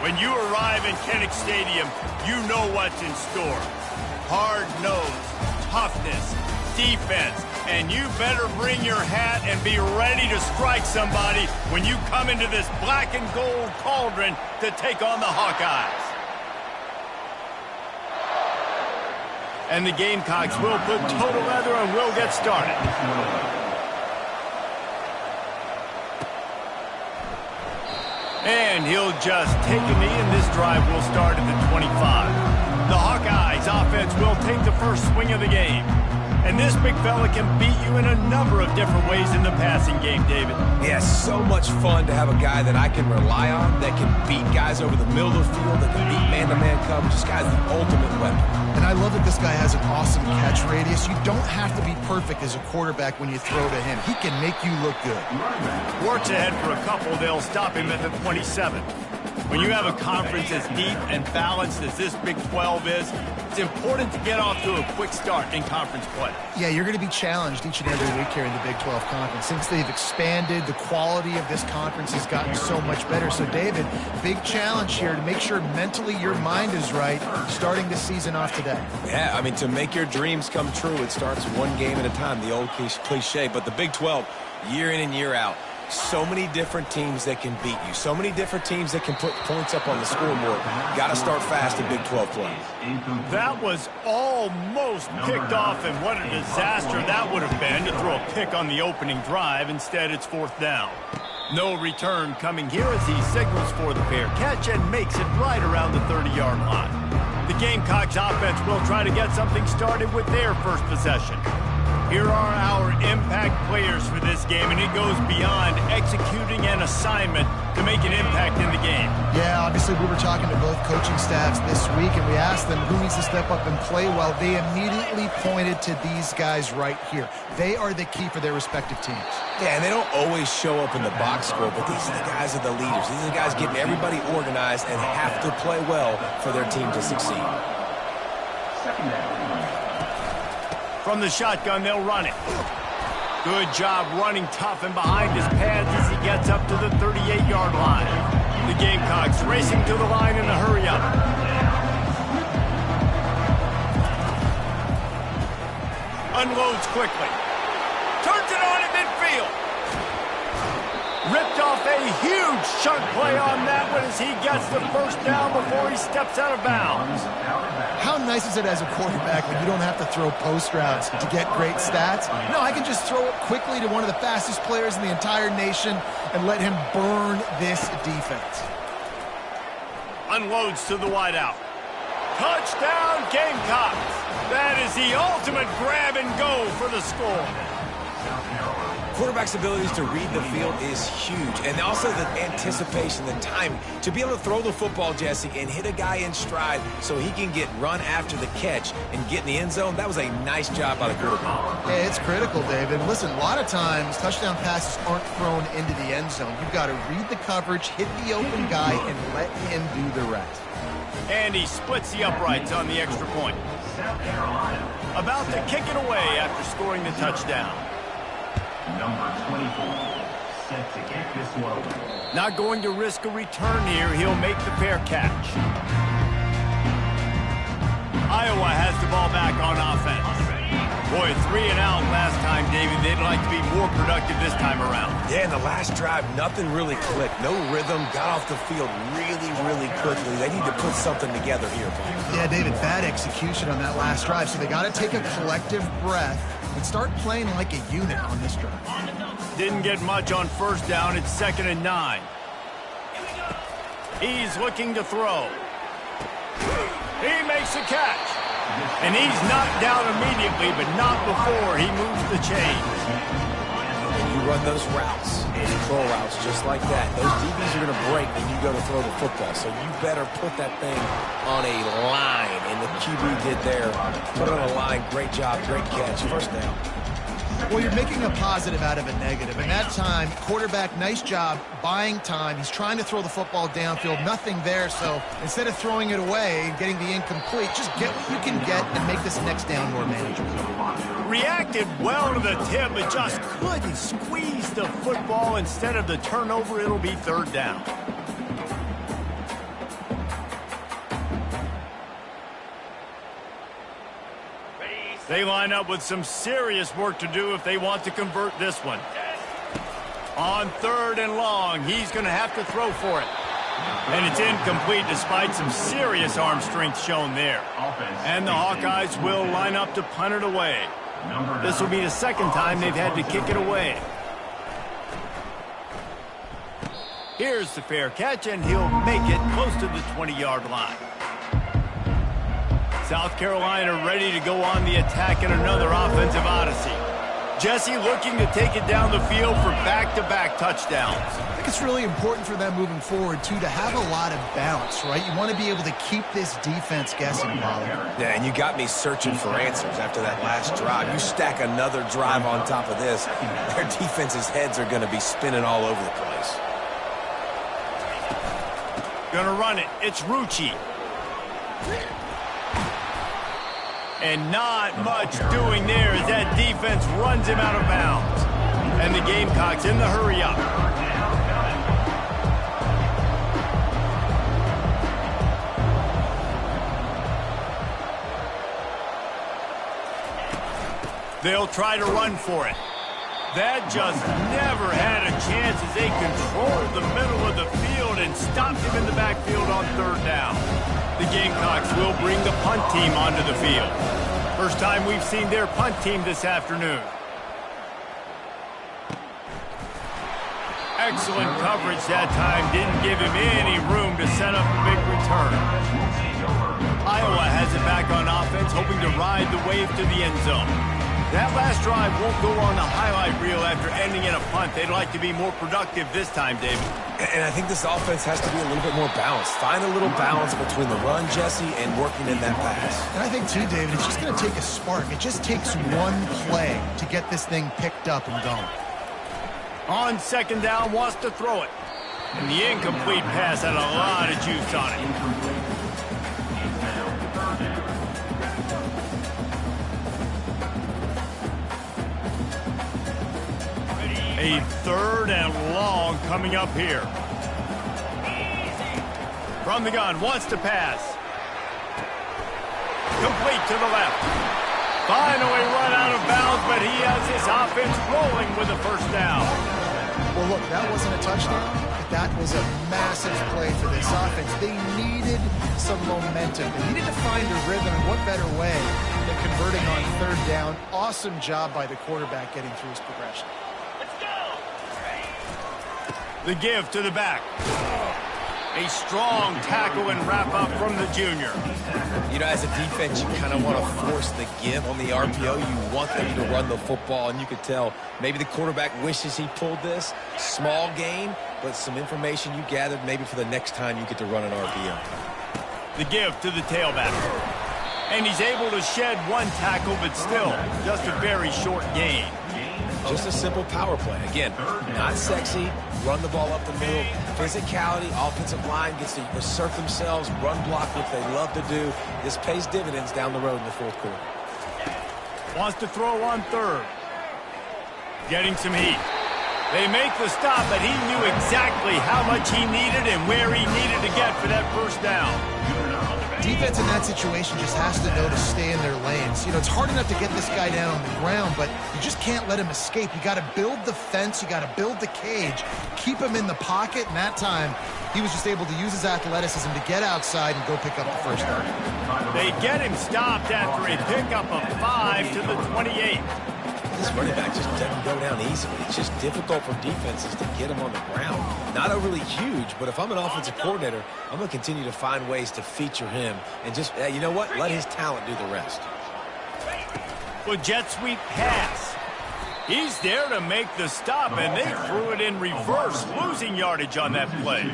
When you arrive in Kinnick Stadium, you know what's in store. Hard nose, toughness, defense, and you better bring your hat and be ready to strike somebody when you come into this black and gold cauldron to take on the Hawkeyes. And the Gamecocks will put total leather and will get started. And he'll just take a knee, and this drive will start at the 25. The Hawkeyes offense will take the first swing of the game. And this big fella can beat you in a number of different ways in the passing game, David. Yeah, so much fun to have a guy that I can rely on, that can beat guys over the middle of the field, that can beat man-to-man coverage. This guy's the ultimate weapon. And I love that this guy has an awesome catch radius. You don't have to be perfect as a quarterback when you throw to him. He can make you look good. Works ahead for a couple. They'll stop him at the 27. When you have a conference as deep and balanced as this Big 12 is, it's important to get off to a quick start in conference play. Yeah, you're going to be challenged each and every week here in the Big 12 Conference. Since they've expanded, the quality of this conference has gotten so much better. So, David, big challenge here to make sure mentally your mind is right starting the season off today. Yeah, I mean, to make your dreams come true, it starts one game at a time, the old cliche. But the Big 12, year in and year out, so many different teams that can beat you. So many different teams that can put points up on the scoreboard. Got to start fast in Big 12 play. That was almost picked off, and what a disaster that would have been to throw a pick on the opening drive. Instead, it's fourth down. No return coming here as he signals for the fair catch and makes it right around the 30-yard line. The Gamecocks offense will try to get something started with their first possession. Here are our impact players for this game, and it goes beyond executing an assignment to make an impact in the game. Yeah, obviously we were talking to both coaching staffs this week, and we asked them who needs to step up and play well. They immediately pointed to these guys right here. They are the key for their respective teams. Yeah, and they don't always show up in the box score, but these are the guys that are the leaders. These are the guys getting everybody organized and have to play well for their team to succeed. Second down. From the shotgun, they'll run it. Good job running tough and behind his pads as he gets up to the 38-yard line. The Gamecocks racing to the line in a hurry-up. Unloads quickly. Turns it on at midfield. Ripped off a huge chunk play on that one as he gets the first down before he steps out of bounds. How nice is it as a quarterback when you don't have to throw post routes to get great stats? No, I can just throw it quickly to one of the fastest players in the entire nation and let him burn this defense. Unloads to the wideout. Touchdown, Gamecocks! That is the ultimate grab and go for the score. Quarterback's abilities to read the field is huge, and also the anticipation, the timing. To be able to throw the football, Jesse, and hit a guy in stride so he can get run after the catch and get in the end zone, that was a nice job by the quarterback. Yeah, it's critical, David. Listen, a lot of times touchdown passes aren't thrown into the end zone. You've got to read the coverage, hit the open guy, and let him do the rest. And he splits the uprights on the extra point. About to kick it away after scoring the touchdown. Number 24, set to kick this one. Not going to risk a return here. He'll make the fair catch. Iowa has the ball back on offense. Boy, 3 and out last time, David. They'd like to be more productive this time around. Yeah, in the last drive, nothing really clicked. No rhythm, got off the field really, really quickly. They need to put something together here, Paul. Yeah, David, bad execution on that last drive, so they got to take a collective breath and start playing like a unit on this drive. Didn't get much on first down. It's 2nd and 9. He's looking to throw. He makes a catch. And he's knocked down immediately, but not before he moves the chains. When you run those routes, those control routes just like that, those DBs are going to break when you go to throw the football. So you better put that thing on a line. And the QB did there. Put it on a line. Great job. Great catch. First down. Well, you're making a positive out of a negative. And that time, quarterback, nice job buying time. He's trying to throw the football downfield. Nothing there. So instead of throwing it away and getting the incomplete, just get what you can get and make this next down more manageable. Reacted well to the tip, but just couldn't squeeze the football. Instead of the turnover, it'll be 3rd down. They line up with some serious work to do if they want to convert this one. On 3rd and long, he's going to have to throw for it. And it's incomplete despite some serious arm strength shown there. And the Hawkeyes will line up to punt it away. This will be the second time they've had to kick it away. Here's the fair catch, and he'll make it close to the 20-yard line. South Carolina ready to go on the attack in another offensive odyssey. Jesse looking to take it down the field for back-to-back touchdowns. I think it's really important for them moving forward, too, to have a lot of balance, right? You want to be able to keep this defense guessing, Pollard. Yeah, and you got me searching for answers after that last drive. You stack another drive on top of this, their defense's heads are going to be spinning all over the place. Gonna run it. It's Rucci. And not much doing there as that defense runs him out of bounds. And the Gamecocks in the hurry up. They'll try to run for it. That just never had a chance as they controlled the middle of the field and stopped him in the backfield on 3rd down. The Gamecocks will bring the punt team onto the field. First time we've seen their punt team this afternoon. Excellent coverage that time. Didn't give him any room to set up a big return. Iowa has it back on offense, hoping to ride the wave to the end zone. That last drive won't go on the highlight reel after ending in a punt. They'd like to be more productive this time, David. And I think this offense has to be a little bit more balanced. Find a little balance between the run, Jesse, and working in that pass. And I think, too, David, it's just going to take a spark. It just takes one play to get this thing picked up and going. On 2nd down, wants to throw it. And the incomplete pass had a lot of juice on it. A 3rd and long coming up here. From the gun, wants to pass. Complete to the left. Finally run out of bounds, but he has his offense rolling with a 1st down. Well, look, that wasn't a touchdown, but that was a massive play for this offense. They needed some momentum. They needed to find a rhythm, and what better way than converting on 3rd down. Awesome job by the quarterback getting through his progression. The give to the back. A strong tackle and wrap-up from the junior. You know, as a defense, you kind of want to force the give on the RPO. You want them to run the football, and you could tell maybe the quarterback wishes he pulled this. Small gain, but some information you gathered maybe for the next time you get to run an RPO. The give to the tailback. And he's able to shed one tackle, but still just a very short gain. Just a simple power play. Again, not sexy, run the ball up the middle. Physicality, offensive line gets to assert themselves, run block, which they love to do. This pays dividends down the road in the 4th quarter. Wants to throw on 3rd. Getting some heat. They make the stop, but he knew exactly how much he needed and where he needed to get for that 1st down. Defense in that situation just has to know to stay in their lanes. You know, it's hard enough to get this guy down on the ground, but you just can't let him escape. You got to build the fence. You got to build the cage. Keep him in the pocket, and that time he was just able to use his athleticism to get outside and go pick up the 1st down. They get him stopped after a pickup of 5 to the 28. This running back just doesn't go down easily. It's just difficult for defenses to get him on the ground. Not overly huge, but if I'm an offensive coordinator, I'm going to continue to find ways to feature him and just, you know what, let his talent do the rest. Well, jet sweep pass. He's there to make the stop, and they threw it in reverse, losing yardage on that play.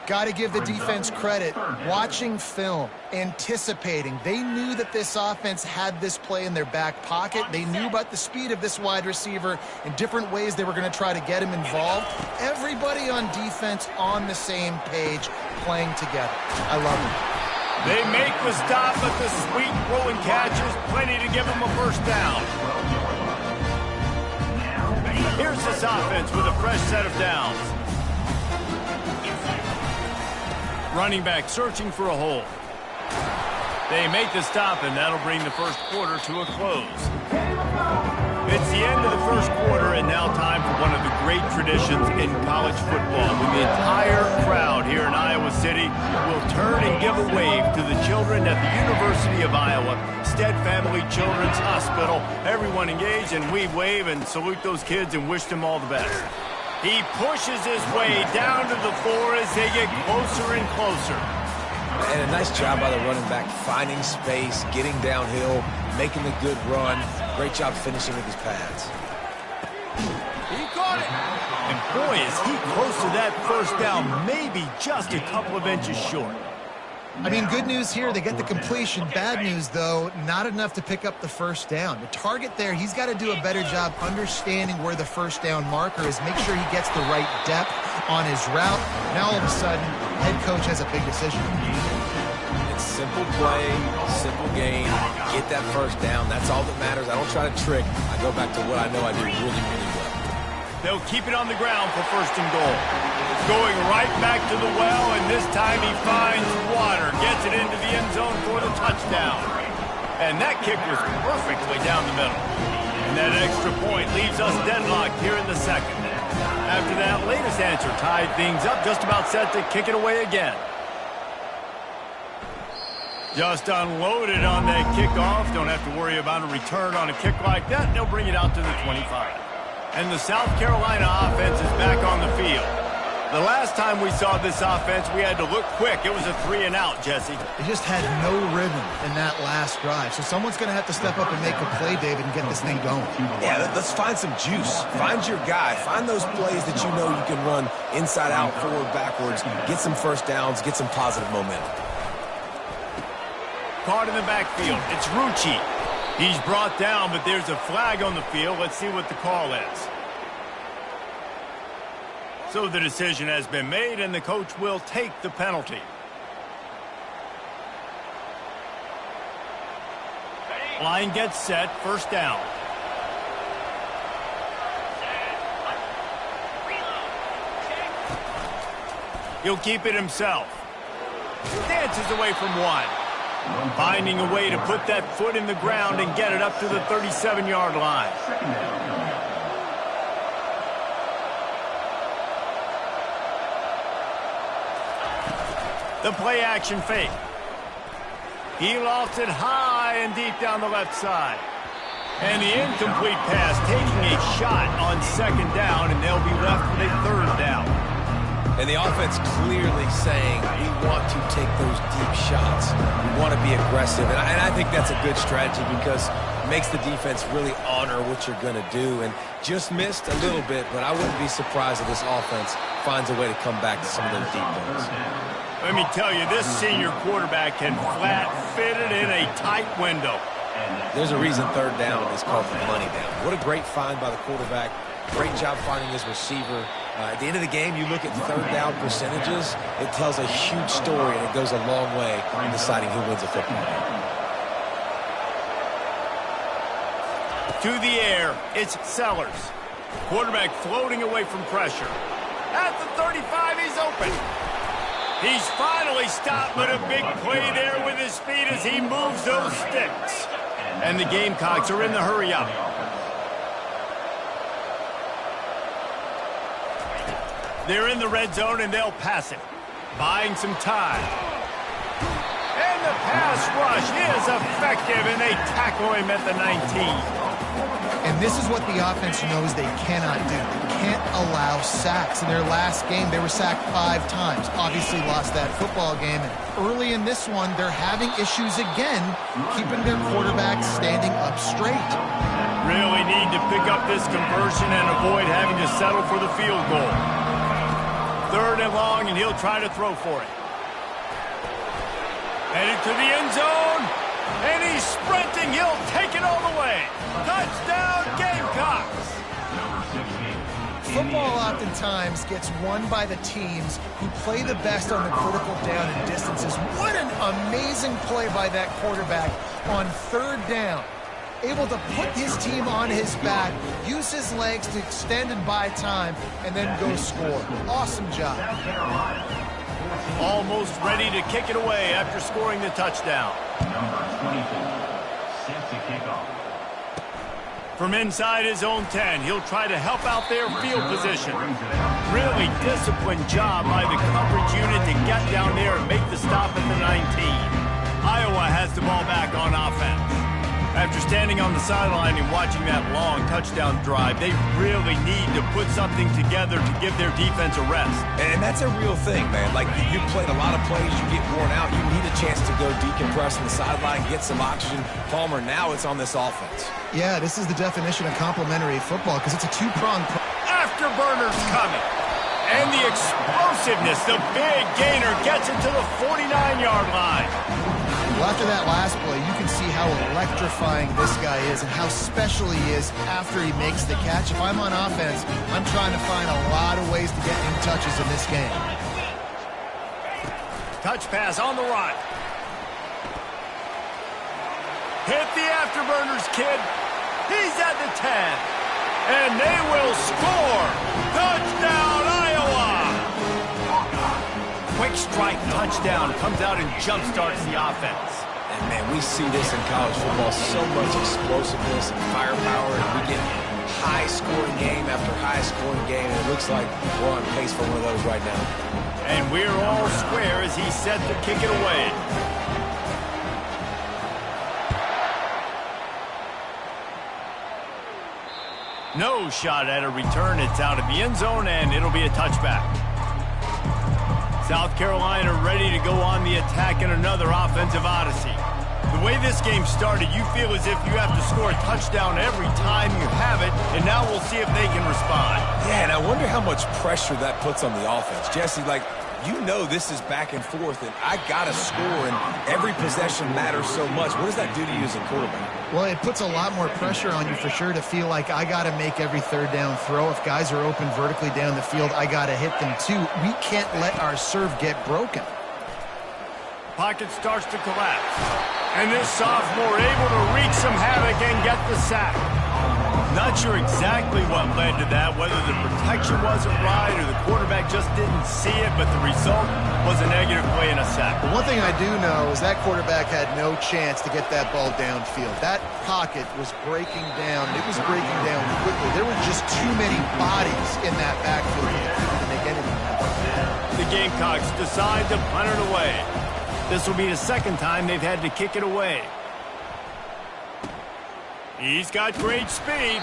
Got to give the defense credit. Watching film, anticipating. They knew that this offense had this play in their back pocket. They knew about the speed of this wide receiver and different ways they were going to try to get him involved. Everybody on defense on the same page, playing together. I love it. They make the stop, but the sweet rolling catch is plenty to give them a 1st down. Here's this offense with a fresh set of downs. Running back searching for a hole. They make the stop, and that'll bring the first quarter to a close. It's the end of the first quarter, and now time for one of the great traditions in college football, when the entire crowd here in Iowa City will turn and give a wave to the children at the University of Iowa, Stead Family Children's Hospital. Everyone engaged, and we wave and salute those kids and wish them all the best. He pushes his way down to the floor as they get closer and closer. And a nice job by the running back, finding space, getting downhill, making the good run. Great job finishing with his pads. He caught it. And boy, is he close to that first down, maybe just a couple of inches short. I mean, good news here, they get the completion. Bad news, though, not enough to pick up the first down. The target there, he's got to do a better job understanding where the first down marker is, make sure he gets the right depth on his route. Now, all of a sudden, head coach has a big decision. It's simple play, simple game, get that first down. That's all that matters. I don't try to trick. I go back to what I know I do really, really well. They'll keep it on the ground for first and goal. Going right back to the well, and this time he finds water. Gets it into the end zone for the touchdown. And that kick was perfectly down the middle. And that extra point leaves us deadlocked here in the second. After that latest answer tied things up, just about set to kick it away again. Just unloaded on that kickoff. Don't have to worry about a return on a kick like that. They'll bring it out to the 25. And the South Carolina offense is back on the field. The last time we saw this offense, we had to look quick. It was a 3-and-out, Jesse. They just had no rhythm in that last drive. So someone's going to have to step up and make a play, David, and get this thing going. Yeah, let's find some juice. Find your guy. Find those plays that you know you can run inside out, forward, backwards. Get some first downs. Get some positive momentum. Caught in the backfield. It's Rucci. He's brought down, but there's a flag on the field. Let's see what the call is. So the decision has been made, and the coach will take the penalty. Line gets set, first down. He'll keep it himself. Dances away from one. Finding a way to put that foot in the ground and get it up to the 37-yard line. The play action fake. He lofts it high and deep down the left side. And the incomplete pass taking a shot on second down, and they'll be left with a third down. And the offense clearly saying, we want to take those deep shots. We want to be aggressive. And I think that's a good strategy because it makes the defense really honor what you're going to do. And just missed a little bit, but I wouldn't be surprised if this offense finds a way to come back to some of those deep ones. Let me tell you, this senior quarterback can flat fit it in a tight window. There's a reason third down is called the money down. What a great find by the quarterback. Great job finding his receiver. At the end of the game, you look at third down percentages, it tells a huge story, and it goes a long way in deciding who wins a football game. To the air, it's Sellers. Quarterback floating away from pressure. At the 35, he's open. He's finally stopped, but a big play there with his feet as he moves those sticks. And the Gamecocks are in the hurry up. They're in the red zone, and they'll pass it. Buying some time. And the pass rush is effective, and they tackle him at the 19. And this is what the offense knows they cannot do. They can't allow sacks. In their last game, they were sacked 5 times. Obviously lost that football game. And early in this one, they're having issues again, keeping their quarterback standing up straight. Really need to pick up this conversion and avoid having to settle for the field goal. Third and long, and he'll try to throw for it. Headed to the end zone, and he's sprinting. He'll take it all the way. Touchdown, Gamecocks! Football oftentimes gets won by the teams who play the best on the critical down and distances. What an amazing play by that quarterback on third down. Able to put his team on his back, use his legs to extend and buy time, and then go score. Awesome job. Almost ready to kick it away after scoring the touchdown. Number 24, set to kick off. From inside his own 10, he'll try to help out their field position. Really disciplined job by the coverage unit to get down there and make the stop at the 19. Iowa has the ball back on offense. After standing on the sideline and watching that long touchdown drive, they really need to put something together to give their defense a rest. And that's a real thing, man. Like, you played a lot of plays, you get worn out, you need a chance to go decompress on the sideline, get some oxygen. Palmer, now it's on this offense. Yeah, this is the definition of complementary football because it's a two-pronged. Afterburners coming. And the explosiveness, the big gainer gets it to the 49-yard line. Well, after that last play, you can see how electrifying this guy is and how special he is after he makes the catch. If I'm on offense, I'm trying to find a lot of ways to get new touches in this game. Touch pass on the run. Hit the Afterburners, kid. He's at the 10. And they will score. Touchdown, Iowa! Quick strike touchdown comes out and jumpstarts the offense. And, man, we see this in college football, so much explosiveness and firepower, and we get high-scoring game after high-scoring game, and it looks like we're on pace for one of those right now. And we're all square as he's set to kick it away. No shot at a return. It's out of the end zone, and it'll be a touchback. South Carolina ready to go on the attack in another offensive odyssey. The way this game started, you feel as if you have to score a touchdown every time you have it, and now we'll see if they can respond. Yeah, and I wonder how much pressure that puts on the offense. Jesse, like, you know this is back and forth, and I got to score, and every possession matters so much. What does that do to you as a quarterback? Well, it puts a lot more pressure on you for sure to feel like I got to make every third down throw. If guys are open vertically down the field, I got to hit them too. We can't let our serve get broken. Pocket starts to collapse. And this sophomore able to wreak some havoc and get the sack. Not sure exactly what led to that, whether the protection wasn't right or the quarterback just didn't see it, but the result was a negative play and a sack. But one thing I do know is that quarterback had no chance to get that ball downfield. That pocket was breaking down. It was breaking down quickly. There were just too many bodies in that backfield to make anything happen. The Gamecocks decide to punt it away. This will be the second time they've had to kick it away. He's got great speed.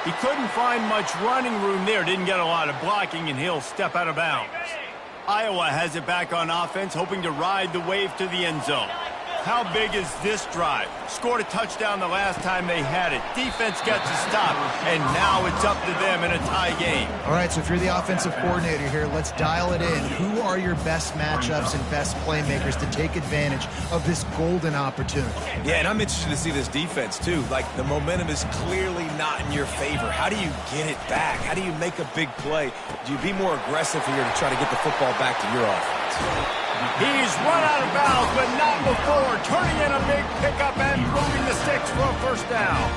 He couldn't find much running room there. Didn't get a lot of blocking, and he'll step out of bounds. Iowa has it back on offense, hoping to ride the wave to the end zone. How big is this drive? Scored a touchdown the last time they had it. Defense gets a stop, and now it's up to them in a tie game. All right, so if you're the offensive coordinator here, let's dial it in. Who are your best matchups and best playmakers to take advantage of this golden opportunity? Yeah, and I'm interested to see this defense, too. Like, the momentum is clearly not in your favor. How do you get it back? How do you make a big play? Do you be more aggressive here to try to get the football back to your offense? He's run out of bounds, but not before. Turning in a big pickup and moving the sticks for a first down.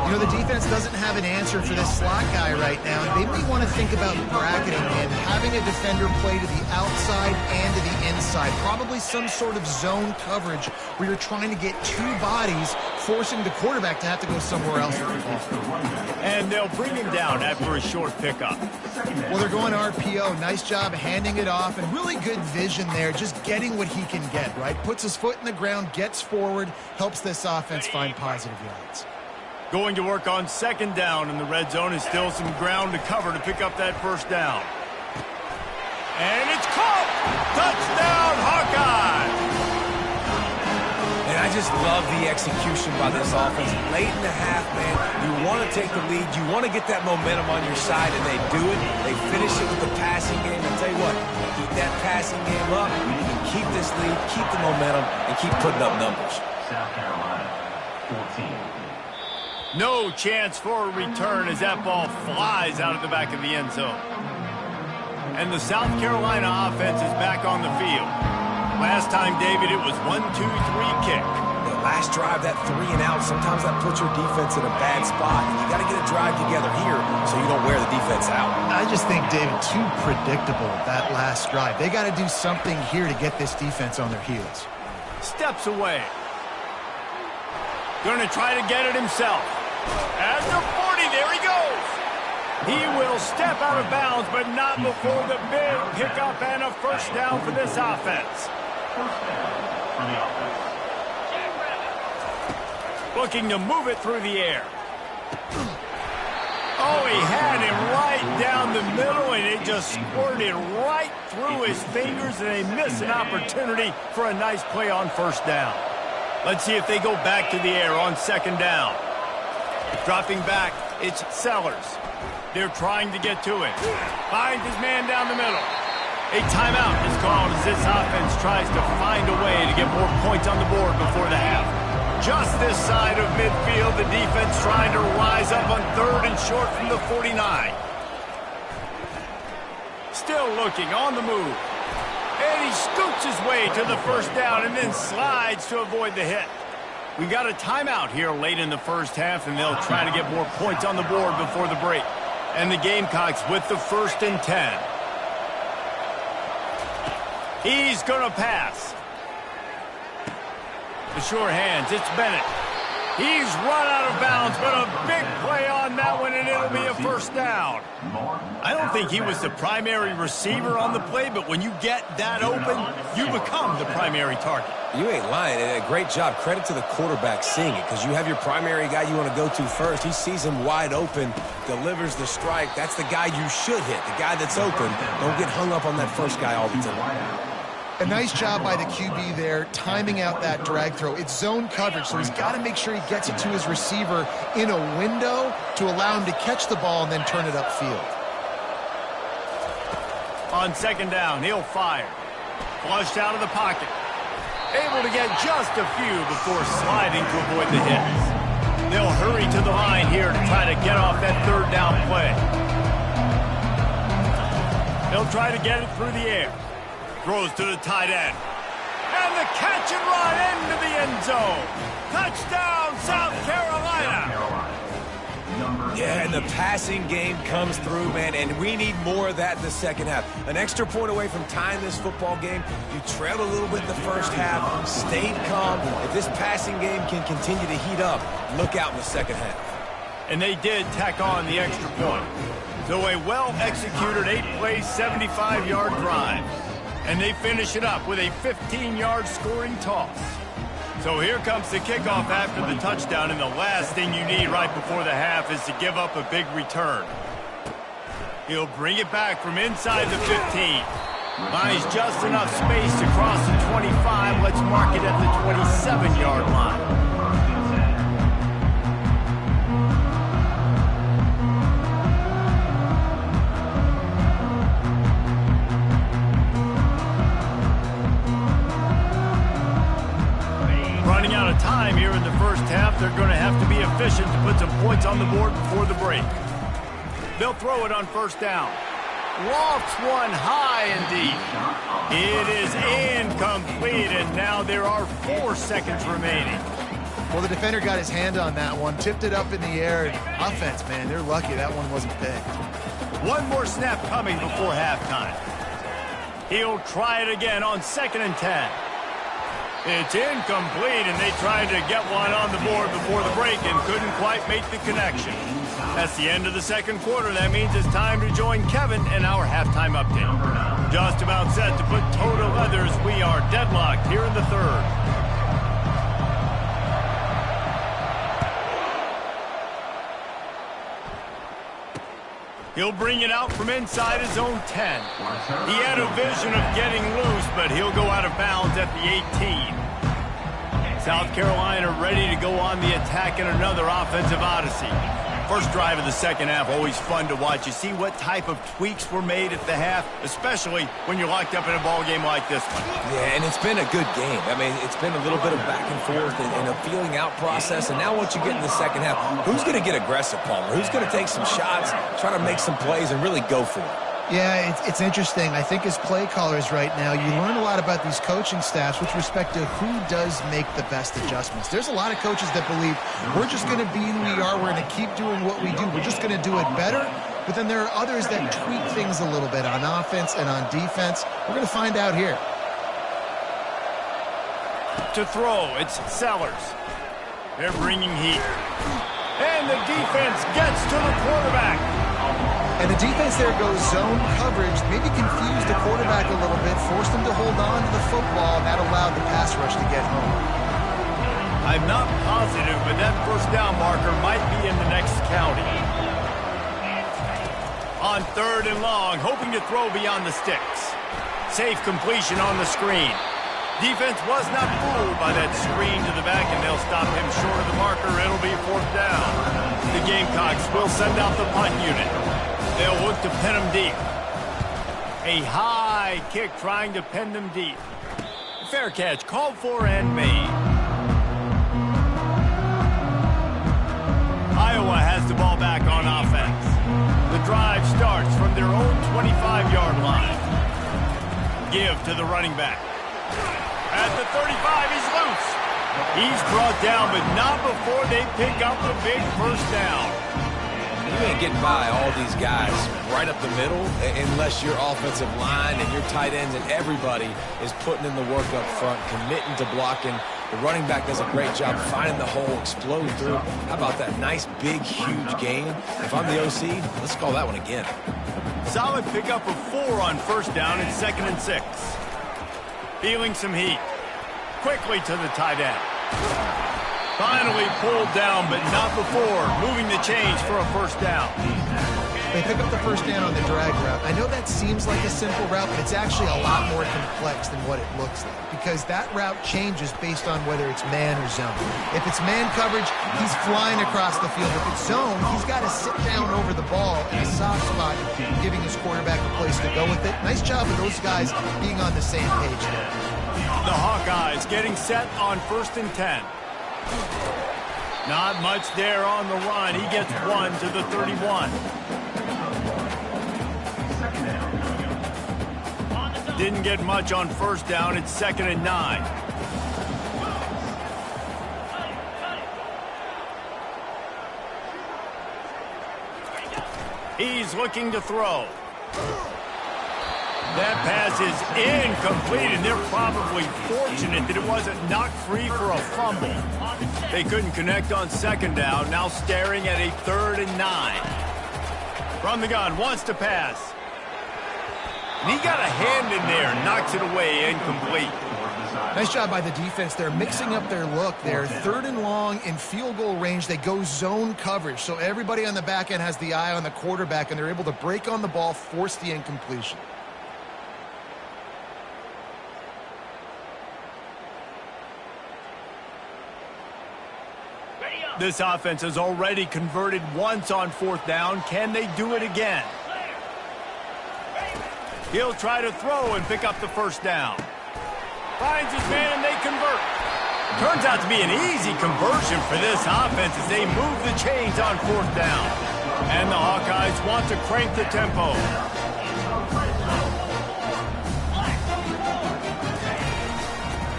You know, the defense doesn't have an answer for this slot guy right now. They may want to think about bracketing him, having a defender play to the outside and to the inside. Probably some sort of zone coverage where you're trying to get two bodies, forcing the quarterback to have to go somewhere else with the ball. And they'll bring him down after a short pickup. Well, they're going RPO. Nice job handing it off, and really good vision there, just getting what he can get, right? Puts his foot in the ground, gets forward, helps this offense find positive yards. Going to work on second down in the red zone, is still some ground to cover to pick up that first down. And it's caught! Touchdown, Hawkeye! And I just love the execution by this offense. Late in the half, man, you want to take the lead. You want to get that momentum on your side, and they do it. They finish it with the passing game. And tell you what, keep that passing game up. You can keep this lead, keep the momentum, and keep putting up numbers. South Carolina, 14. No chance for a return as that ball flies out of the back of the end zone. And the South Carolina offense is back on the field. Last time, David, it was 1-2-3 kick. The last drive, that 3 and out, sometimes that puts your defense in a bad spot. And you got to get a drive together here so you don't wear the defense out. I just think, David, too predictable, that last drive. They got to do something here to get this defense on their heels. Steps away. Going to try to get it himself. At the 40, there he goes. He will step out of bounds, but not before the big pickup and a first down for this offense. First down for the offense. Looking to move it through the air. Oh, he had him right down the middle, and it just squirted right through his fingers, and they miss an opportunity for a nice play on first down. Let's see if they go back to the air on second down. Dropping back, it's Sellers. They're trying to get to it. Finds his man down the middle. A timeout is called as this offense tries to find a way to get more points on the board before the half. Just this side of midfield, the defense trying to rise up on third and short from the 49. Still looking on the move. And he scoots his way to the first down and then slides to avoid the hit. We got a timeout here late in the first half, and they'll try to get more points on the board before the break. And the Gamecocks with the 1st and 10. He's going to pass. The sure hands, it's Bennett. He's run out of bounds, but a big play on that one, and it'll be a first down. I don't think he was the primary receiver on the play, but when you get that open, you become the primary target. You ain't lying. And a great job. Credit to the quarterback seeing it, because you have your primary guy you want to go to first. He sees him wide open, delivers the strike. That's the guy you should hit, the guy that's open. Don't get hung up on that first guy all the time. A nice job by the QB there, timing out that drag throw. It's zone coverage, so he's got to make sure he gets it to his receiver in a window to allow him to catch the ball and then turn it upfield. On second down, he'll fire. Flushed out of the pocket. Able to get just a few before sliding to avoid the hits. They'll hurry to the line here to try to get off that third down play. They'll try to get it through the air. Throws to the tight end. And the catch and run into the end zone. Touchdown, South Carolina. Yeah, and the passing game comes through, man, and we need more of that in the second half. An extra point away from tying this football game. You trailed a little bit in the first half, stayed calm. If this passing game can continue to heat up, look out in the second half. And they did tack on the extra point. So a well-executed 8-play, 75-yard drive. And they finish it up with a 15-yard scoring toss. So here comes the kickoff after the touchdown, and the last thing you need right before the half is to give up a big return. He'll bring it back from inside the 15. Finds just enough space to cross the 25. Let's mark it at the 27-yard line. Running out of time here in the first half. They're going to have to be efficient to put some points on the board before the break. They'll throw it on first down. Lofts one high and deep. It is incomplete, and now there are 4 seconds remaining. Well, the defender got his hand on that one, tipped it up in the air. Offense, man, they're lucky that one wasn't picked. One more snap coming before halftime. He'll try it again on 2nd and 10. It's incomplete, and they tried to get one on the board before the break and couldn't quite make the connection. That's the end of the second quarter. That means it's time to join Kevin in our halftime update. Just about set to put total leathers. We are deadlocked here in the third. He'll bring it out from inside his own 10. He had a vision of getting loose, but he'll go out of bounds at the 18. South Carolina ready to go on the attack in another offensive odyssey. First drive of the second half, always fun to watch. You see what type of tweaks were made at the half, especially when you're locked up in a ball game like this one. Yeah, and it's been a good game. I mean, it's been a little bit of back and forth and a feeling out process. And now once you get in the second half, who's going to get aggressive, Palmer? Who's going to take some shots, try to make some plays, and really go for it? Yeah, it's interesting. I think as play callers right now, you learn a lot about these coaching staffs with respect to who does make the best adjustments. There's a lot of coaches that believe we're just going to be who we are. We're going to keep doing what we do. We're just going to do it better. But then there are others that tweak things a little bit on offense and on defense. We're going to find out here. To throw, it's Sellers. They're bringing heat. And the defense gets to the quarterback. And the defense there goes zone coverage, maybe confused the quarterback a little bit, forced him to hold on to the football, and that allowed the pass rush to get home. I'm not positive, but that first down marker might be in the next county. On 3rd and long, hoping to throw beyond the sticks. Safe completion on the screen. Defense was not fooled by that screen to the back, and they'll stop him short of the marker. It'll be 4th down. The Gamecocks will send out the punt unit. They'll look to pin them deep. A high kick trying to pin them deep. Fair catch called for and made. Iowa has the ball back on offense. The drive starts from their own 25-yard line. Give to the running back. At the 35, he's loose. He's brought down, but not before they pick up the big first down. You ain't getting by all these guys right up the middle unless your offensive line and your tight ends and everybody is putting in the work up front, committing to blocking. The running back does a great job finding the hole, explode through. How about that nice, big, huge gain? If I'm the OC, let's call that one again. Solid pickup of 4 on first down and 2nd and 6. Feeling some heat. Quickly to the tight end. Finally pulled down, but not before moving the chains for a first down. They pick up the first down on the drag route. I know that seems like a simple route, but it's actually a lot more complex than what it looks like, because that route changes based on whether it's man or zone. If it's man coverage, he's flying across the field. If it's zone, he's got to sit down over the ball in a soft spot, giving his quarterback a place to go with it. Nice job of those guys being on the same page there. The Hawkeyes getting set on 1st and 10. Not much there on the run. He gets 1 to the 31. Didn't get much on first down. It's 2nd and 9. He's looking to throw. That pass is incomplete, and they're probably fortunate that it wasn't knocked free for a fumble. They couldn't connect on 2nd down, now staring at a 3rd and 9. From the gun, wants to pass. And he got a hand in there, knocks it away, incomplete. Nice job by the defense. They're mixing up their look. They're 3rd and long in field goal range. They go zone coverage, so everybody on the back end has the eye on the quarterback, and they're able to break on the ball, force the incompletion. This offense has already converted once on 4th down. Can they do it again? He'll try to throw and pick up the first down. Finds his man and they convert. Turns out to be an easy conversion for this offense as they move the chains on 4th down. And the Hawkeyes want to crank the tempo.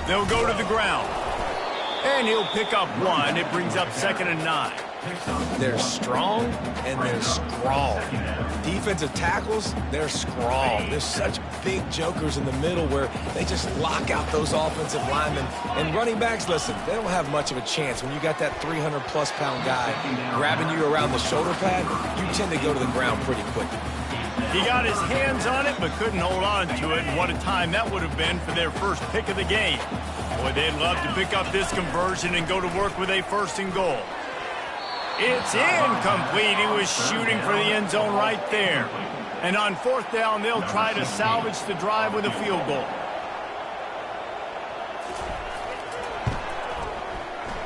They'll go to the ground. And he'll pick up 1. It brings up 2nd and 9. They're strong and they're scrawl. Defensive tackles, they're scrawl. There's such big jokers in the middle where they just lock out those offensive linemen. And running backs, listen, they don't have much of a chance. When you got that 300-plus pound guy grabbing you around the shoulder pad, you tend to go to the ground pretty quick. He got his hands on it but couldn't hold on to it. And what a time that would have been for their first pick of the game. Boy, they'd love to pick up this conversion and go to work with a 1st and goal. It's incomplete. He was shooting for the end zone right there. And on 4th down, they'll try to salvage the drive with a field goal.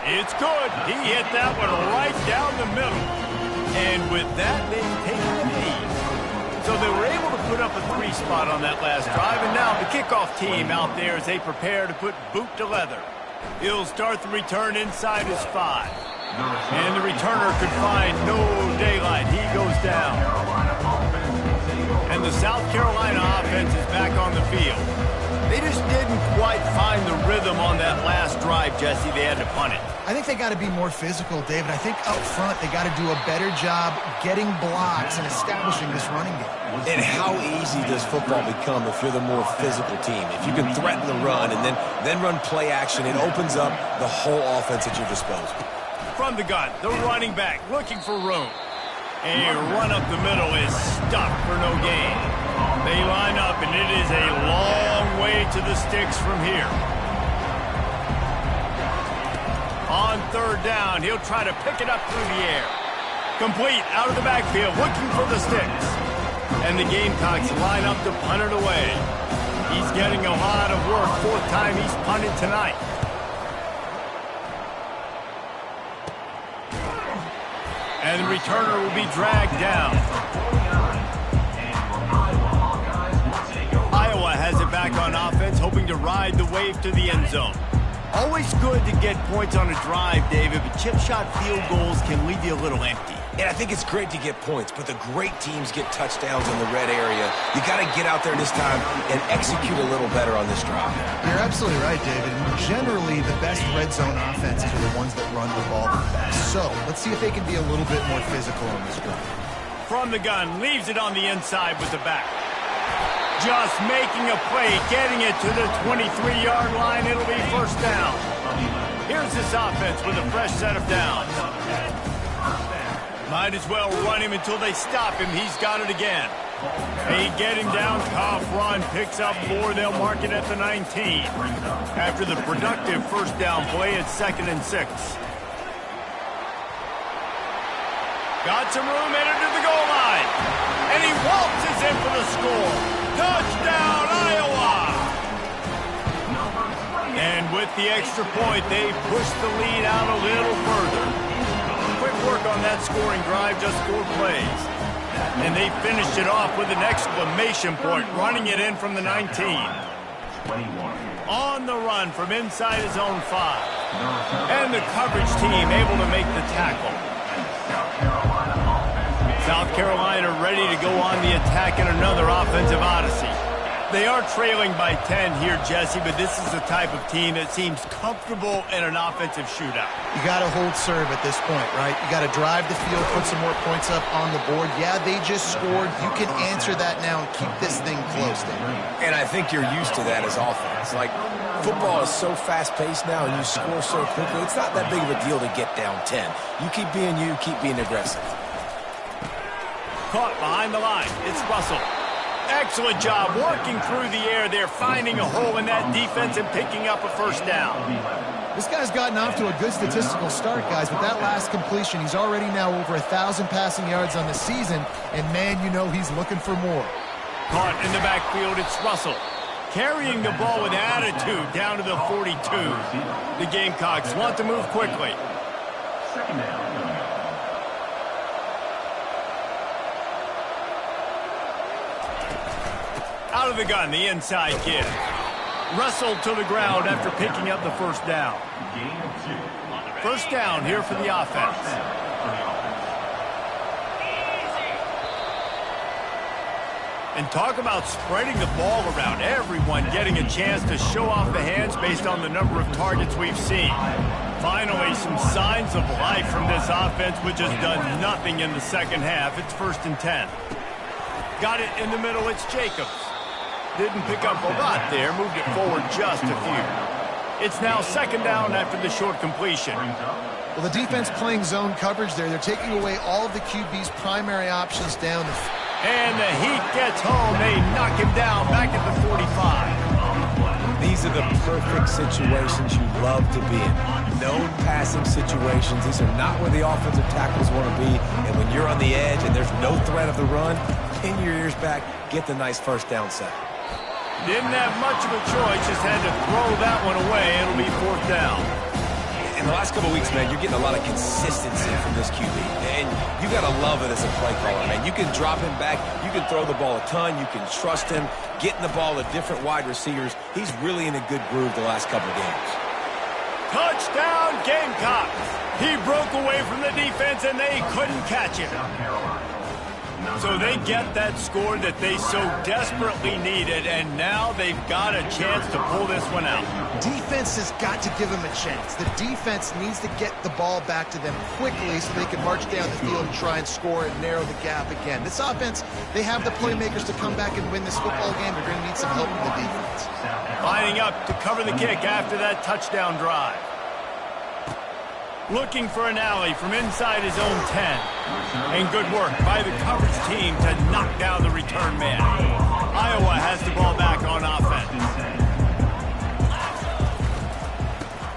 It's good. He hit that one right down the middle. And with that, they've taken the lead. So they were able to put up a 3 spot on that last drive, and now the kickoff team out there as they prepare to put boot to leather. He'll start the return inside his 5. And the returner could find no daylight. He goes down. And and the South Carolina offense is back on the field. They just didn't quite find the rhythm on that last drive, Jesse. They had to punt it. I think they got to be more physical, David. I think up front they got to do a better job getting blocks and establishing this running game. And how easy does football become if you're the more physical team? If you can threaten the run and then run play action, it opens up the whole offense at your disposal. From the gun, the running back looking for room. A run up the middle is stuck for no gain. They line up, and it is a long way to the sticks from here. On third down, he'll try to pick it up through the air. Complete out of the backfield, looking for the sticks. And the Gamecocks line up to punt it away. He's getting a lot of work. Fourth time he's punted tonight. And the returner will be dragged down. Iowa has it back on offense, hoping to ride the wave to the end zone. Always good to get points on a drive, David, but chip shot field goals can leave you a little empty. And I think it's great to get points, but the great teams get touchdowns in the red area. You got to get out there this time and execute a little better on this drive. You're absolutely right, David. Generally, the best red zone offenses are the ones that run the ball the best. So let's see if they can be a little bit more physical on this drive. From the gun, leaves it on the inside with the back. Just making a play, getting it to the 23-yard line. It'll be first down. Here's this offense with a fresh set of downs. Might as well run him until they stop him. He's got it again. A getting down, tough run, picks up 4. They'll mark it at the 19. After the productive first down play, it's 2nd and 6. Got some room, headed to the goal line. And he waltzes in for the score. Touchdown, Iowa! And with the extra point, they push the lead out a little further. Quick work on that scoring drive, just 4 plays. And they finished it off with an exclamation point, running it in from the 19. On the run from inside his own 5. And the coverage team able to make the tackle. South Carolina ready to go on the attack in another offensive odyssey. They are trailing by 10 here, Jesse, but this is the type of team that seems comfortable in an offensive shootout. You got to hold serve at this point, right? You got to drive the field, put some more points up on the board. Yeah, they just scored. You can answer that now and keep this thing close, David. And I think you're used to that as offense. Like, football is so fast-paced now and you score so quickly, it's not that big of a deal to get down 10. You keep being you, keep being aggressive. Caught behind the line. It's Russell. Excellent job working through the air there, finding a hole in that defense and picking up a first down. This guy's gotten off to a good statistical start, guys. With that last completion, he's already now over 1,000 passing yards on the season, and man, you know he's looking for more. Caught in the backfield, it's Russell. Carrying the ball with attitude down to the 42. The Gamecocks want to move quickly. Second down. Out of the gun, the inside kid. Wrestled to the ground after picking up the first down. First down here for the offense. And talk about spreading the ball around. Everyone getting a chance to show off the hands based on the number of targets we've seen. Finally, some signs of life from this offense, which has done nothing in the second half. It's 1st and 10. Got it in the middle, it's Jacobs. Didn't pick up a lot there, moved it forward just a few. It's now 2nd down after the short completion. Well, the defense playing zone coverage there. They're taking away all of the QB's primary options down. And the heat gets home. They knock him down back at the 45. These are the perfect situations you love to be in. Known passing situations. These are not where the offensive tackles want to be. And when you're on the edge and there's no threat of the run, pin your ears back, get the nice first down sack. Didn't have much of a choice, just had to throw that one away. It'll be 4th down. In the last couple of weeks, man, you're getting a lot of consistency from this QB. And you got to love it as a play caller, man. You can drop him back. You can throw the ball a ton. You can trust him. Getting the ball to different wide receivers. He's really in a good groove the last couple of games. Touchdown, Gamecocks. He broke away from the defense, and they couldn't catch him. So they get that score that they so desperately needed, and now they've got a chance to pull this one out. Defense has got to give them a chance. The defense needs to get the ball back to them quickly so they can march down the field and try and score and narrow the gap again. This offense, they have the playmakers to come back and win this football game. They're going to need some help from the defense. Lining up to cover the kick after that touchdown drive. Looking for an alley from inside his own 10. And good work by the coverage team to knock down the return man. Iowa has the ball back on offense.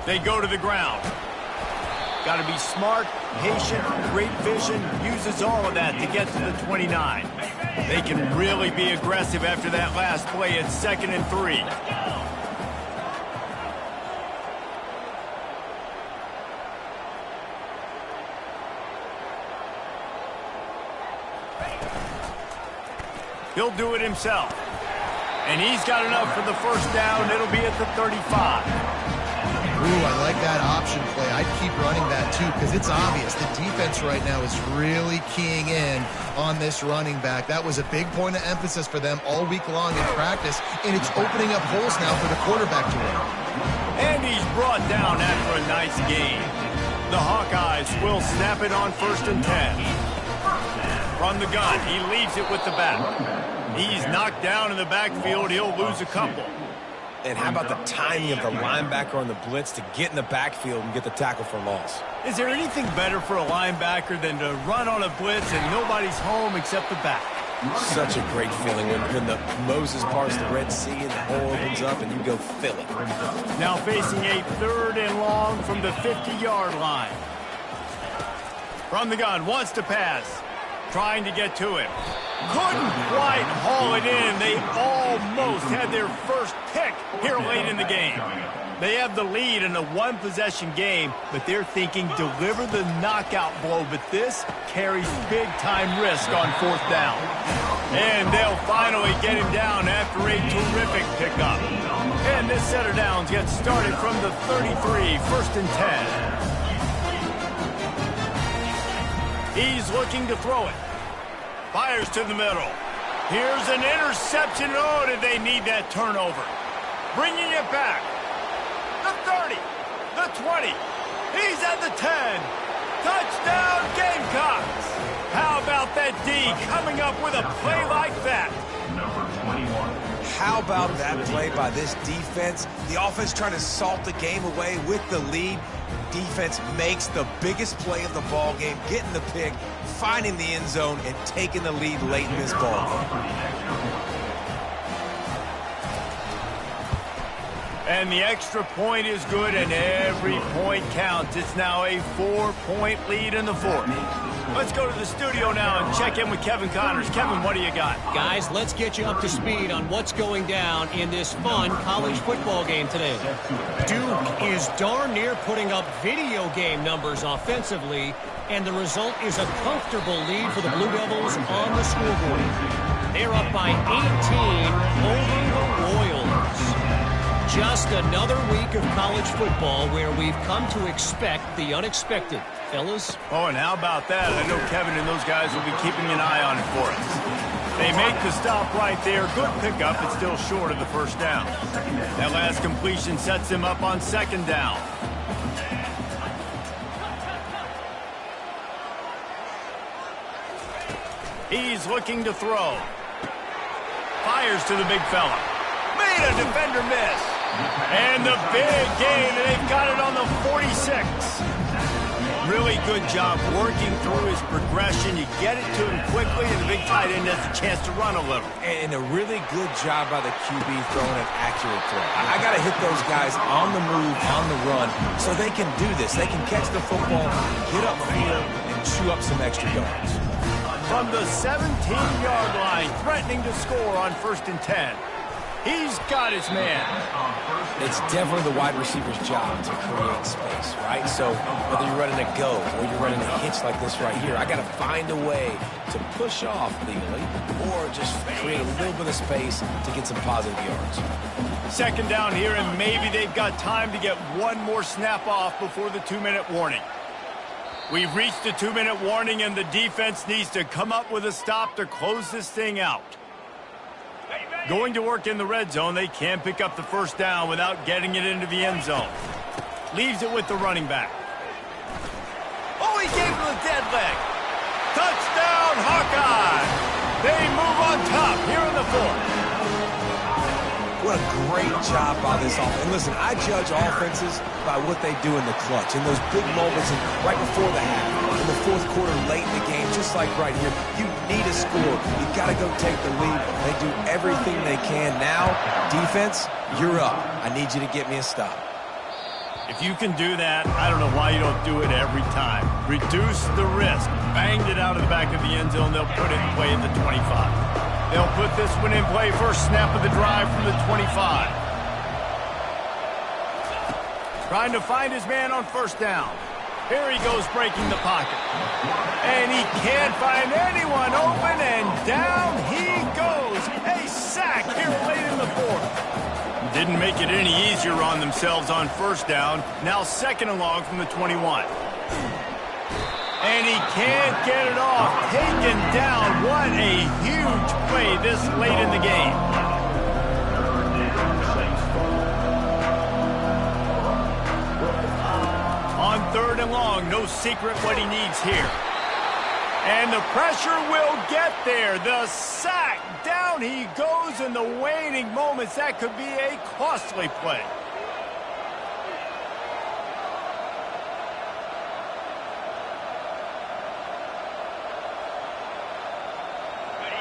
They go to the ground. Got to be smart, patient, great vision, uses all of that to get to the 29. They can really be aggressive after that last play at 2nd and 3. He'll do it himself. And he's got enough for the first down. It'll be at the 35. Ooh, I like that option play. I'd keep running that too because it's obvious the defense right now is really keying in on this running back. That was a big point of emphasis for them all week long in practice, and it's opening up holes now for the quarterback to run. And he's brought down after a nice gain. The Hawkeyes will snap it on 1st and 10. From the gun, he leaves it with the back. He's knocked down in the backfield. He'll lose a couple. And how about the timing of the linebacker on the blitz to get in the backfield and get the tackle for loss? Is there anything better for a linebacker than to run on a blitz and nobody's home except the back? Such a great feeling when the Moses parts the Red Sea and the hole opens up and you go fill it. Now facing a 3rd and long from the 50-yard line. From the gun, wants to pass. Trying to get to him. Couldn't quite haul it in. They almost had their first pick here late in the game. They have the lead in a one-possession game, but they're thinking deliver the knockout blow, but this carries big-time risk on 4th down. And they'll finally get him down after a terrific pickup. And this set of downs gets started from the 33, 1st and 10. He's looking to throw it. Fires to the middle. Here's an interception. Oh, did they need that turnover? Bringing it back. The 30. The 20. He's at the 10. Touchdown, Gamecocks. How about that D coming up with a play like that? Number 21. How about that play by this defense? The offense trying to salt the game away with the lead. Defense makes the biggest play of the ball game, getting the pick, finding the end zone, and taking the lead late in this ball game. And the extra point is good, and every point counts. It's now a 4-point lead in the 4th. Let's go to the studio now and check in with Kevin Connors. Kevin, what do you got? Guys, let's get you up to speed on what's going down in this fun college football game today. Duke is darn near putting up video game numbers offensively, and the result is a comfortable lead for the Blue Devils on the scoreboard. They're up by 18 over the Royals. Just another week of college football where we've come to expect the unexpected. Fellas? Oh, and how about that? I know Kevin and those guys will be keeping an eye on it for us. They make the stop right there. Good pickup. It's still short of the first down. That last completion sets him up on 2nd down. He's looking to throw. Fires to the big fella. Made a defender miss. And the big gain, and they've got it on the 46. Really good job working through his progression. You get it to him quickly, and the big tight end has a chance to run a little. And a really good job by the QB throwing an accurate throw. I got to hit those guys on the move, on the run, so they can do this. They can catch the football, get upfield, and chew up some extra yards. From the 17-yard line, threatening to score on 1st and 10. He's got his man. It's definitely the wide receiver's job to create space, right? So whether you're running a go or you're running a hitch like this right here, I got to find a way to push off legally or just create a little bit of space to get some positive yards. 2nd down here, and maybe they've got time to get one more snap off before the 2-minute warning. We've reached the 2-minute warning, and the defense needs to come up with a stop to close this thing out. Going to work in the red zone, they can't pick up the first down without getting it into the end zone. Leaves it with the running back. Oh, he gave him the dead leg. Touchdown, Hawkeye! They move on top here in the fourth. What a great job by this offense. And listen, I judge offenses by what they do in the clutch, in those big moments, and right before the half, in the fourth quarter, late in the game, just like right here. You need a score. You got to go take the lead. They do everything they can. Now, defense, you're up. I need you to get me a stop. If you can do that, I don't know why you don't do it every time. Reduce the risk. Banged it out of the back of the end zone. They'll put it in play at the 25. They'll put this one in play first snap of the drive from the 25. Trying to find his man on first down. Here he goes breaking the pocket. And he can't find anyone open, and down he goes. A sack here late in the fourth. Didn't make it any easier on themselves on first down. Now second and long from the 21. And he can't get it off. Taken down. What a huge play this late in the game. On third and long, no secret what he needs here. And the pressure will get there. The sack. Down he goes in the waning moments. That could be a costly play.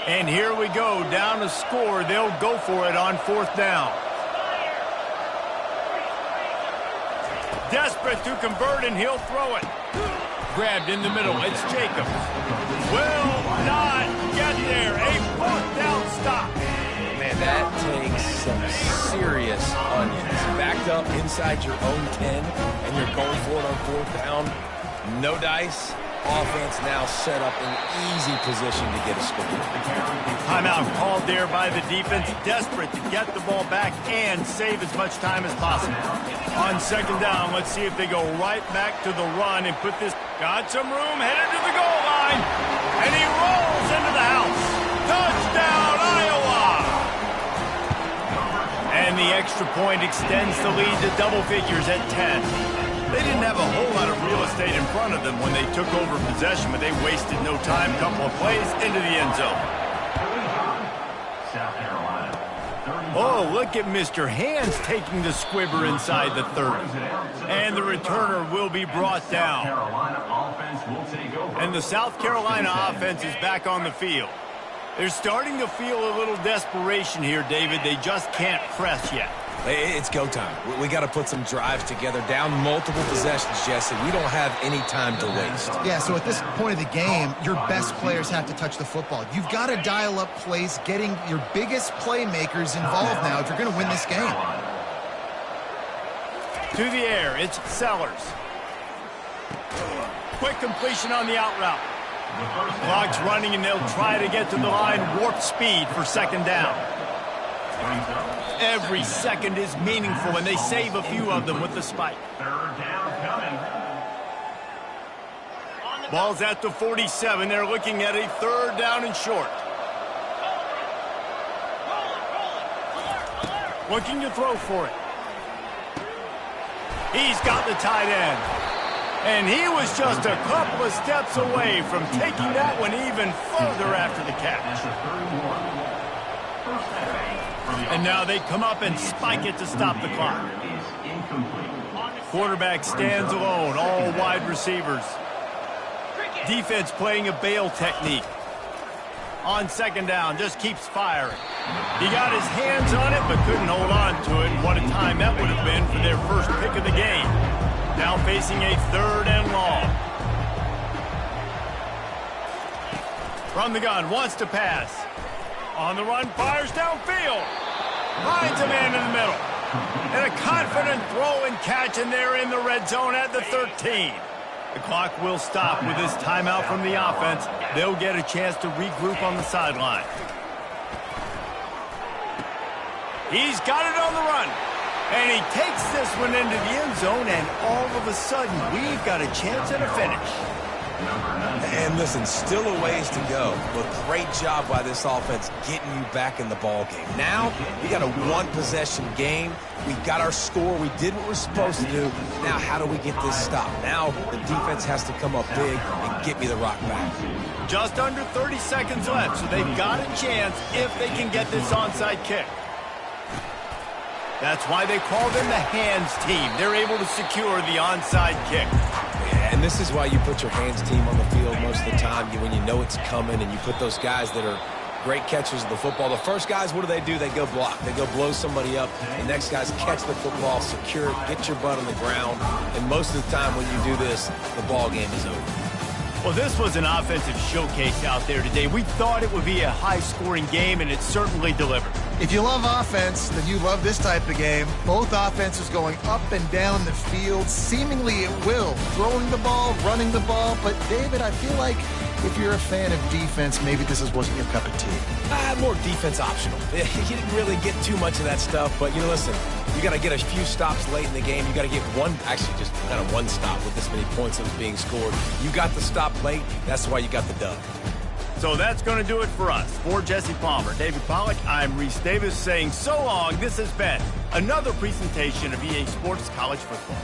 And here we go, down to score. They'll go for it on fourth down. Desperate to convert, and he'll throw it. Grabbed in the middle, it's Jacobs. Will not get there. A fourth down stop. Man, that takes some serious onions. Backed up inside your own 10, and you're going for it on fourth down. No dice. Offense now set up in easy position to get a score. Timeout called there by the defense, desperate to get the ball back and save as much time as possible. On second down, let's see if they go right back to the run and put this. Got some room, headed to the goal line, and he rolls into the house. Touchdown, Iowa! And the extra point extends the lead to double figures at 10. They didn't have a whole lot of real estate in front of them when they took over possession, but they wasted no time. Couple of plays into the end zone. South Carolina. Oh, look at Mr. Hands taking the squibber inside the 30. And the returner will be brought down. And the South Carolina offense is back on the field. They're starting to feel a little desperation here, David. They just can't press yet. It's go time. We got to put some drives together, down multiple possessions, Jesse. We don't have any time to waste. Yeah, so at this point of the game, your best players have to touch the football. You've got to dial up plays, getting your biggest playmakers involved now if you're going to win this game. To the air, it's Sellers. Quick completion on the out route. Clock's running, and they'll try to get to the line. Warp speed for second down. Every second is meaningful, and they save a few of them with the spike. Third down coming. Ball's at the 47. They're looking at a third down and short. Looking to throw for it. He's got the tight end. And he was just a couple of steps away from taking that one even further after the catch. And now they come up and spike it to stop the clock. Quarterback stands alone, all wide receivers. Defense playing a bail technique. On second down, just keeps firing. He got his hands on it, but couldn't hold on to it. What a time that would have been for their first pick of the game. Now facing a third and long. From the gun, wants to pass. On the run, fires downfield. Finds a man in the middle. And a confident throw and catch, and they're in the red zone at the 13. The clock will stop with this timeout from the offense. They'll get a chance to regroup on the sideline. He's got it on the run. And he takes this one into the end zone, and all of a sudden, we've got a chance at a finish. And listen, still a ways to go, but great job by this offense getting you back in the ball game. Now, we got a one-possession game. We got our score. We did what we're supposed to do. Now, how do we get this stopped? Now, the defense has to come up big and get me the rock back. Just under 30 seconds left, so they've got a chance if they can get this onside kick. That's why they call them the hands team. They're able to secure the onside kick. And this is why you put your hands team on the field most of the time when you know it's coming, and you put those guys that are great catchers of the football. The first guys, what do? They go block. They go blow somebody up. The next guys catch the football, secure it, get your butt on the ground. And most of the time when you do this, the ball game is over. Well, this was an offensive showcase out there today. We thought it would be a high-scoring game, and it certainly delivered. If you love offense, then you love this type of game. Both offenses going up and down the field, seemingly at will. Throwing the ball, running the ball. But, David, I feel like if you're a fan of defense, maybe this wasn't your cup of tea. More defense optional. You didn't really get too much of that stuff, but, listen, you got to get a few stops late in the game. You got to get just kind of one stop with this many points that was being scored. You got the stop late. That's why you got the dub. So that's going to do it for us. For Jesse Palmer, David Pollack, I'm Reese Davis saying so long. This has been another presentation of EA Sports College Football.